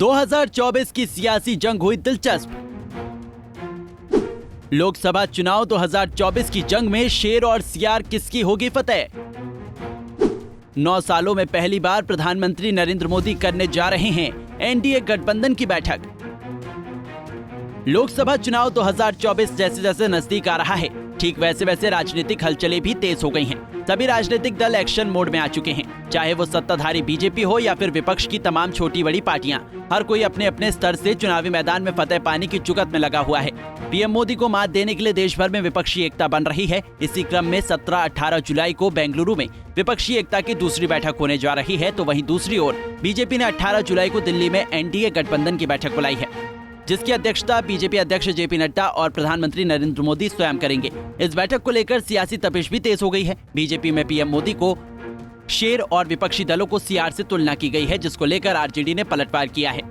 2024 की सियासी जंग हुई दिलचस्प। लोकसभा चुनाव 2024 की जंग में शेर और सियार किसकी होगी फतेह? 9 सालों में पहली बार प्रधानमंत्री नरेंद्र मोदी करने जा रहे हैं एनडीए गठबंधन की बैठक। लोकसभा चुनाव 2024 जैसे जैसे नजदीक आ रहा है, ठीक वैसे वैसे राजनीतिक हलचलें भी तेज हो गई हैं। सभी राजनीतिक दल एक्शन मोड में आ चुके हैं, चाहे वो सत्ताधारी बीजेपी हो या फिर विपक्ष की तमाम छोटी बड़ी पार्टियां। हर कोई अपने अपने स्तर से चुनावी मैदान में फतेह पाने की जुगत में लगा हुआ है। पीएम मोदी को मात देने के लिए देश भर में विपक्षी एकता बन रही है। इसी क्रम में 17-18 जुलाई को बेंगलुरु में विपक्षी एकता की दूसरी बैठक होने जा रही है, तो वहीं दूसरी ओर बीजेपी ने 18 जुलाई को दिल्ली में एनडीए गठबंधन की बैठक बुलाई है, जिसकी अध्यक्षता बीजेपी अध्यक्ष जेपी नड्डा और प्रधानमंत्री नरेंद्र मोदी स्वयं करेंगे। इस बैठक को लेकर सियासी तपिश भी तेज हो गई है। बीजेपी में पीएम मोदी को शेर और विपक्षी दलों को सियार से तुलना की गई है, जिसको लेकर आरजेडी ने पलटवार किया है।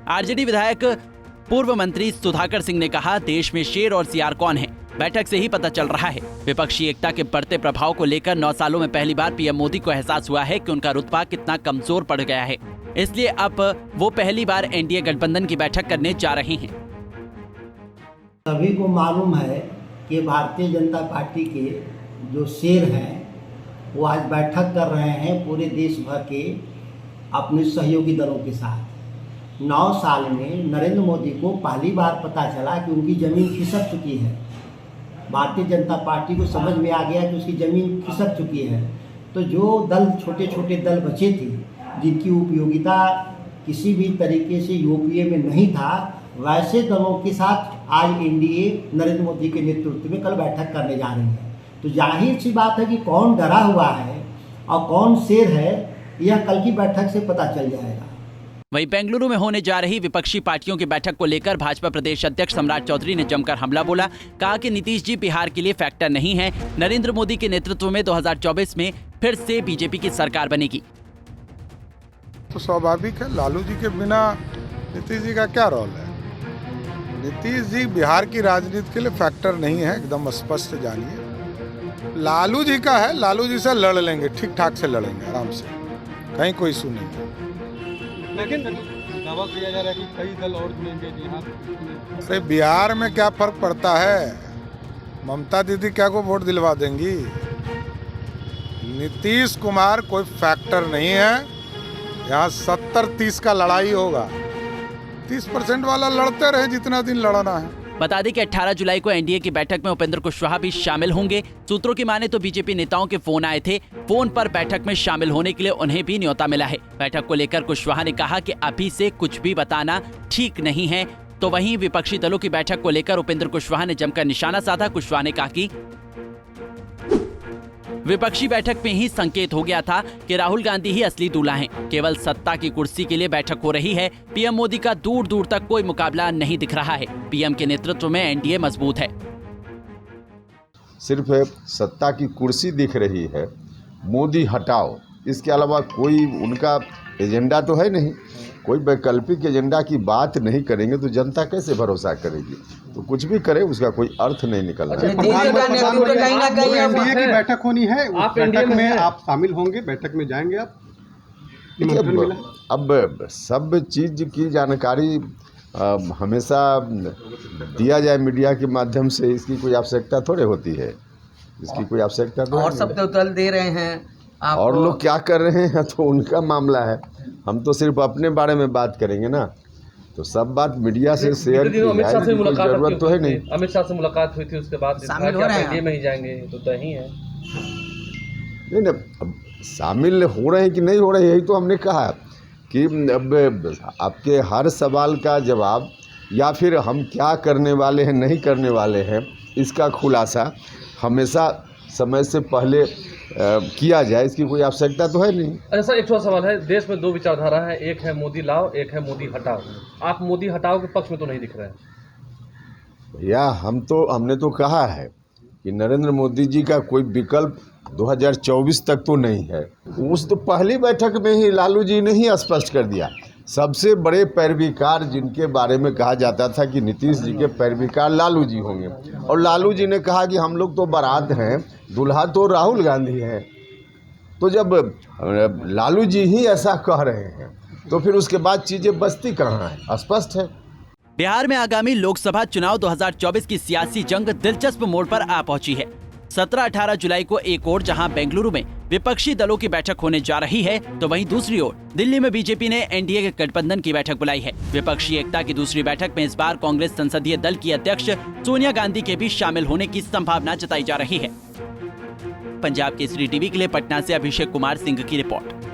आरजेडी विधायक पूर्व मंत्री सुधाकर सिंह ने कहा, देश में शेर और सियार कौन है, बैठक से ही पता चल रहा है। विपक्षी एकता के बढ़ते प्रभाव को लेकर 9 सालों में पहली बार पीएम मोदी को एहसास हुआ है कि उनका रुतबा कितना कमजोर पड़ गया है, इसलिए अब वो पहली बार एनडीए गठबंधन की बैठक करने जा रहे हैं। सभी को मालूम है कि भारतीय जनता पार्टी के जो शेर हैं वो आज बैठक कर रहे हैं पूरे देश भर के अपने सहयोगी दलों के साथ। 9 साल में नरेंद्र मोदी को पहली बार पता चला कि उनकी ज़मीन खिसक चुकी है। भारतीय जनता पार्टी को समझ में आ गया कि उसकी ज़मीन खिसक चुकी है। तो जो दल छोटे छोटे दल बचे थे, जिनकी उपयोगिता किसी भी तरीके से यूपीए में नहीं था, वैसे दलों के साथ आज एनडीए नरेंद्र मोदी के नेतृत्व में कल बैठक करने जा रही है। तो जाहिर सी बात है कि कौन डरा हुआ है और कौन शेर है, यह कल की बैठक से पता चल जाएगा। वहीं बेंगलुरु में होने जा रही विपक्षी पार्टियों की बैठक को लेकर भाजपा प्रदेश अध्यक्ष सम्राट चौधरी ने जमकर हमला बोला। कहा कि नीतीश जी बिहार के लिए फैक्टर नहीं है। नरेंद्र मोदी के नेतृत्व में 2024 में फिर से बीजेपी की सरकार बनेगी। तो स्वाभाविक है, लालू जी के बिना नीतीश जी का क्या रोल है। नीतीश जी बिहार की राजनीति के लिए फैक्टर नहीं है, एकदम स्पष्ट जानिए। लालू जी का है, लालू जी से लड़ लेंगे, ठीक ठाक से लड़ेंगे आराम से, कहीं कोई इशू नहीं है। लेकिन दावा किया जा रहा है कि कई दल और जुड़ेंगे जी। हाँ, अरे बिहार में क्या फर्क पड़ता है, ममता दीदी क्या को वोट दिलवा देंगी। नीतीश कुमार कोई फैक्टर नहीं है, यहाँ 70-30 का लड़ाई होगा। 30% वाला लड़ते रहे जितना दिन लड़ना है। बता दें कि 18 जुलाई को एनडीए की बैठक में उपेंद्र कुशवाहा भी शामिल होंगे। सूत्रों की माने तो बीजेपी नेताओं के फोन आए थे। फोन पर बैठक में शामिल होने के लिए उन्हें भी न्योता मिला है। बैठक को लेकर कुशवाहा ने कहा कि अभी से कुछ भी बताना ठीक नहीं है। तो वहीं विपक्षी दलों की बैठक को लेकर उपेंद्र कुशवाहा ने जमकर निशाना साधा। कुशवाहा ने कहा कि विपक्षी बैठक में ही संकेत हो गया था कि राहुल गांधी ही असली दूल्हा हैं। केवल सत्ता की कुर्सी के लिए बैठक हो रही है। पीएम मोदी का दूर दूर तक कोई मुकाबला नहीं दिख रहा है। पीएम के नेतृत्व में एनडीए मजबूत है। सिर्फ सत्ता की कुर्सी दिख रही है, मोदी हटाओ, इसके अलावा कोई उनका एजेंडा तो है नहीं। कोई वैकल्पिक एजेंडा की बात नहीं करेंगे तो जनता कैसे भरोसा करेगी। तो कुछ भी करे उसका कोई अर्थ नहीं निकल रहा है। एनडीए की बैठक होनी है, आप बैठक में आप शामिल होंगे, बैठक में जाएंगे आप? अब सब चीज की जानकारी हमेशा दिया जाए मीडिया के माध्यम से, इसकी कोई आवश्यकता थोड़े होती है। इसकी कोई आवश्यकता तो और सब तो दल दे रहे हैं आपको। और लोग क्या कर रहे हैं तो उनका मामला है। हम तो सिर्फ अपने बारे में बात करेंगे ना, तो सब बात मीडिया से शेयर की जाए, कोई जरूरत तो है नहीं। अमित शाह से मुलाकात हुई थी, उसके बाद शामिल हो रहे हैं में ही जाएंगे तो दही है नहीं ना। अब शामिल हो रहे हैं कि नहीं हो रहे, यही तो हमने कहा कि अब आपके हर सवाल का जवाब या फिर हम क्या करने वाले हैं नहीं करने वाले हैं, इसका खुलासा हमेशा समय से पहले किया जाए, इसकी कोई आवश्यकता तो है नहीं। अच्छा सर, एक छोटा सवाल है। देश में 2 विचारधारा है, एक है मोदी लाओ, एक है मोदी हटाओ। आप मोदी हटाओ के पक्ष में तो नहीं दिख रहे हैं। भैया हमने तो कहा है कि नरेंद्र मोदी जी का कोई विकल्प 2024 तक तो नहीं है। उस तो पहली बैठक में ही लालू जी ने ही स्पष्ट कर दिया। सबसे बड़े पैरवीकार जिनके बारे में कहा जाता था कि नीतीश जी के पैरवीकार लालू जी होंगे, और लालू जी ने कहा कि हम लोग तो बारात हैं, दूल्हा तो राहुल गांधी हैं। तो जब लालू जी ही ऐसा कह रहे हैं तो फिर उसके बाद चीजें बचती कहाँ है, स्पष्ट है। बिहार में आगामी लोकसभा चुनाव 2024 की सियासी जंग दिलचस्प मोड़ पर आ पहुंची है। 17-18 जुलाई को एक ओर जहां बेंगलुरु में विपक्षी दलों की बैठक होने जा रही है, तो वहीं दूसरी ओर दिल्ली में बीजेपी ने एनडीए के गठबंधन की बैठक बुलाई है। विपक्षी एकता की दूसरी बैठक में इस बार कांग्रेस संसदीय दल की अध्यक्ष सोनिया गांधी के भी शामिल होने की संभावना जताई जा रही है। पंजाब केसरी टीवी के लिए पटना से अभिषेक कुमार सिंह की रिपोर्ट।